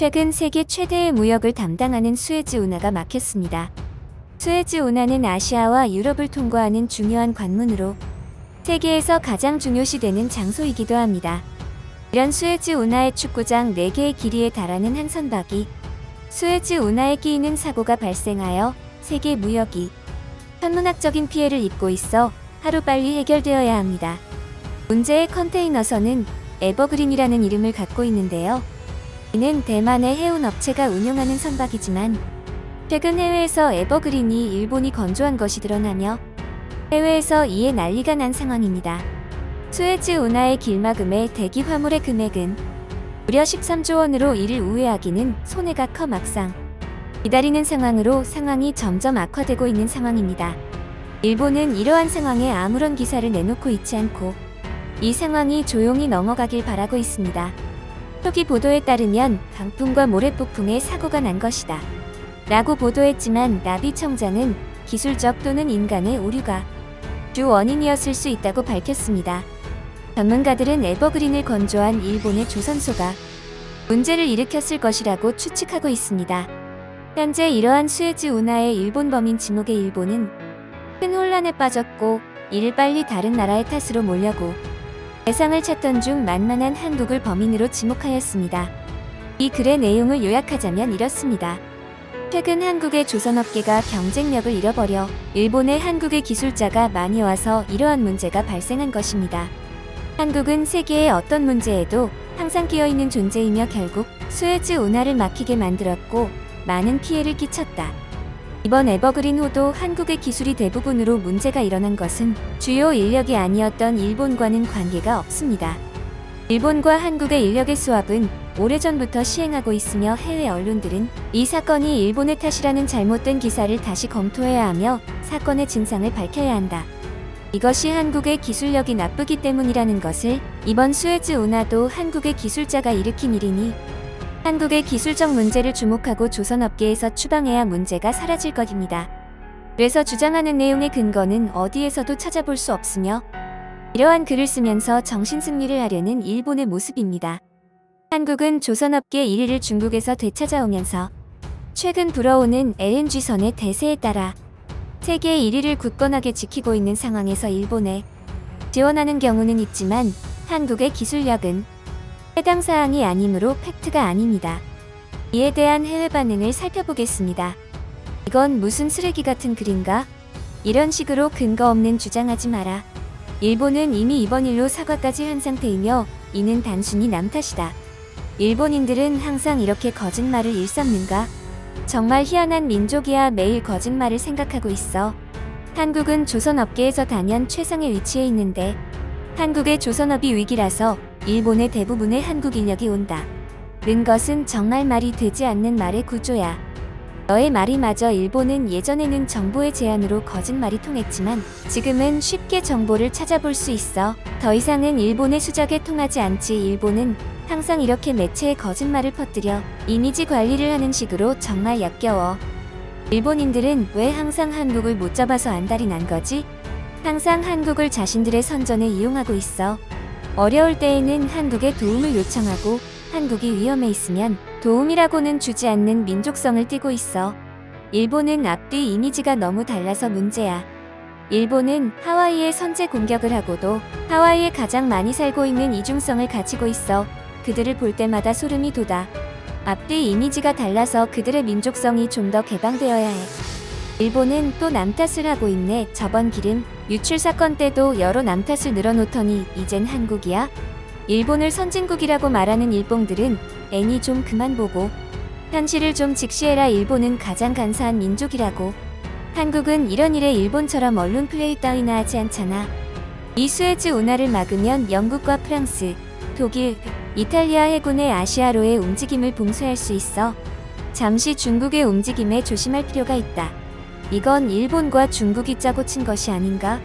최근 세계 최대의 무역을 담당하는 수에즈 운하가 막혔습니다. 수에즈 운하는 아시아와 유럽을 통과하는 중요한 관문으로 세계에서 가장 중요시되는 장소이기도 합니다. 이런 수에즈 운하의 축구장 4개의 길이에 달하는 한 선박이 수에즈 운하에 끼이는 사고가 발생하여 세계 무역이 천문학적인 피해를 입고 있어 하루빨리 해결되어야 합니다. 문제의 컨테이너선은 에버그린이라는 이름을 갖고 있는데요. 이는 대만의 해운 업체가 운영하는 선박이지만 최근 해외에서 에버그린이 일본이 건조한 것이 드러나며 해외에서 이에 난리가 난 상황입니다. 수에즈 운하의 길막음의 대기 화물의 금액은 무려 13조 원으로 이를 우회하기는 손해가 커 막상 기다리는 상황으로 상황이 점점 악화되고 있는 상황입니다. 일본은 이러한 상황에 아무런 기사를 내놓고 있지 않고 이 상황이 조용히 넘어가길 바라고 있습니다. 초기 보도에 따르면 강풍과 모래폭풍에 사고가 난 것이다 라고 보도했지만 나비 청장은 기술적 또는 인간의 오류가 주 원인이었을 수 있다고 밝혔습니다. 전문가들은 에버그린을 건조한 일본의 조선소가 문제를 일으켰을 것이라고 추측하고 있습니다. 현재 이러한 수에즈 운하의 일본 범인 지목의 일본은 큰 혼란에 빠졌고 이를 빨리 다른 나라의 탓으로 몰려고 대상을 찾던 중 만만한 한국을 범인으로 지목하였습니다. 이 글의 내용을 요약하자면 이렇습니다. 최근 한국의 조선업계가 경쟁력을 잃어버려 일본에 한국의 기술자가 많이 와서 이러한 문제가 발생한 것입니다. 한국은 세계의 어떤 문제에도 항상 끼어있는 존재이며 결국 수에즈 운하를 막히게 만들었고 많은 피해를 끼쳤다. 이번 에버그린 호도 한국의 기술이 대부분으로 문제가 일어난 것은 주요 인력이 아니었던 일본과는 관계가 없습니다. 일본과 한국의 인력의 수합은 오래전부터 시행하고 있으며 해외 언론들은 이 사건이 일본의 탓이라는 잘못된 기사를 다시 검토해야 하며 사건의 진상을 밝혀야 한다. 이것이 한국의 기술력이 나쁘기 때문이라는 것을 이번 수에즈 운하도 한국의 기술자가 일으킨 일이니 한국의 기술적 문제를 주목하고 조선업계에서 추방해야 문제가 사라질 것입니다. 그래서 주장하는 내용의 근거는 어디에서도 찾아볼 수 없으며 이러한 글을 쓰면서 정신승리를 하려는 일본의 모습입니다. 한국은 조선업계 1위를 중국에서 되찾아오면서 최근 불어오는 LNG선의 대세에 따라 세계 1위를 굳건하게 지키고 있는 상황에서 일본에 지원하는 경우는 있지만 한국의 기술력은 해당 사항이 아니므로 팩트가 아닙니다. 이에 대한 해외 반응을 살펴보겠습니다. 이건 무슨 쓰레기 같은 글인가? 이런 식으로 근거 없는 주장하지 마라. 일본은 이미 이번 일로 사과까지 한 상태이며 이는 단순히 남 탓이다. 일본인들은 항상 이렇게 거짓말을 일삼는가? 정말 희한한 민족이야. 매일 거짓말을 생각하고 있어. 한국은 조선업계에서 단연 최상의 위치에 있는데 한국의 조선업이 위기라서 일본의 대부분의 한국 인력이 온다. 는 것은 정말 말이 되지 않는 말의 구조야. 너의 말이 맞아. 일본은 예전에는 정보의 제한으로 거짓말이 통했지만 지금은 쉽게 정보를 찾아볼 수 있어. 더 이상은 일본의 수작에 통하지 않지. 일본은 항상 이렇게 매체에 거짓말을 퍼뜨려 이미지 관리를 하는 식으로 정말 역겨워. 일본인들은 왜 항상 한국을 못 잡아서 안달이 난 거지? 항상 한국을 자신들의 선전에 이용하고 있어. 어려울 때에는 한국에 도움을 요청하고 한국이 위험해 있으면 도움이라고는 주지 않는 민족성을 띠고 있어. 일본은 앞뒤 이미지가 너무 달라서 문제야. 일본은 하와이에 선제 공격을 하고도 하와이에 가장 많이 살고 있는 이중성을 가지고 있어. 그들을 볼 때마다 소름이 돋아. 앞뒤 이미지가 달라서 그들의 민족성이 좀 더 개방되어야 해. 일본은 또 남 탓을 하고 있네. 저번 기름 유출 사건 때도 여러 남 탓을 늘어놓더니 이젠 한국이야? 일본을 선진국이라고 말하는 일봉들은 애니 좀 그만 보고 현실을 좀 직시해라. 일본은 가장 간사한 민족이라고. 한국은 이런 일에 일본처럼 언론 플레이 따위나 하지 않잖아. 이 수에즈 운하를 막으면 영국과 프랑스, 독일, 이탈리아 해군의 아시아로의 움직임을 봉쇄할 수 있어. 잠시 중국의 움직임에 조심할 필요가 있다. 이건 일본과 중국이 짜고 친 것이 아닌가?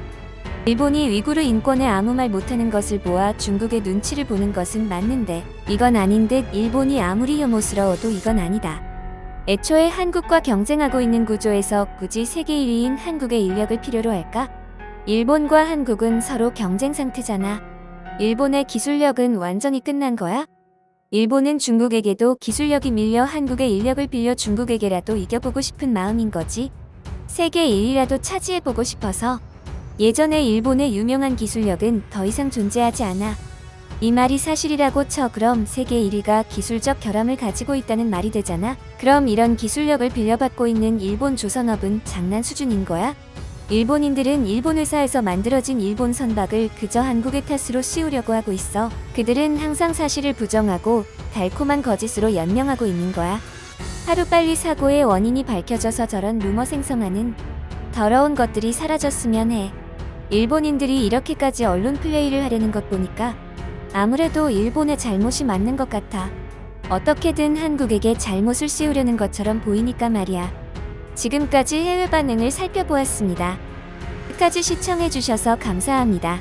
일본이 위구르 인권에 아무 말 못하는 것을 보아 중국의 눈치를 보는 것은 맞는데 이건 아닌 듯. 일본이 아무리 혐오스러워도 이건 아니다. 애초에 한국과 경쟁하고 있는 구조에서 굳이 세계 1위인 한국의 인력을 필요로 할까? 일본과 한국은 서로 경쟁 상태잖아. 일본의 기술력은 완전히 끝난 거야? 일본은 중국에게도 기술력이 밀려 한국의 인력을 빌려 중국에게라도 이겨보고 싶은 마음인 거지. 세계 1위라도 차지해보고 싶어서. 예전에 일본의 유명한 기술력은 더 이상 존재하지 않아. 이 말이 사실이라고 쳐. 그럼 세계 1위가 기술적 결함을 가지고 있다는 말이 되잖아. 그럼 이런 기술력을 빌려받고 있는 일본 조선업은 장난 수준인 거야? 일본인들은 일본 회사에서 만들어진 일본 선박을 그저 한국의 탓으로 씌우려고 하고 있어. 그들은 항상 사실을 부정하고 달콤한 거짓으로 연명하고 있는 거야. 하루빨리 사고의 원인이 밝혀져서 저런 루머 생성하는 더러운 것들이 사라졌으면 해. 일본인들이 이렇게까지 언론 플레이를 하려는 것 보니까 아무래도 일본의 잘못이 맞는 것 같아. 어떻게든 한국에게 잘못을 씌우려는 것처럼 보이니까 말이야. 지금까지 해외 반응을 살펴보았습니다. 끝까지 시청해주셔서 감사합니다.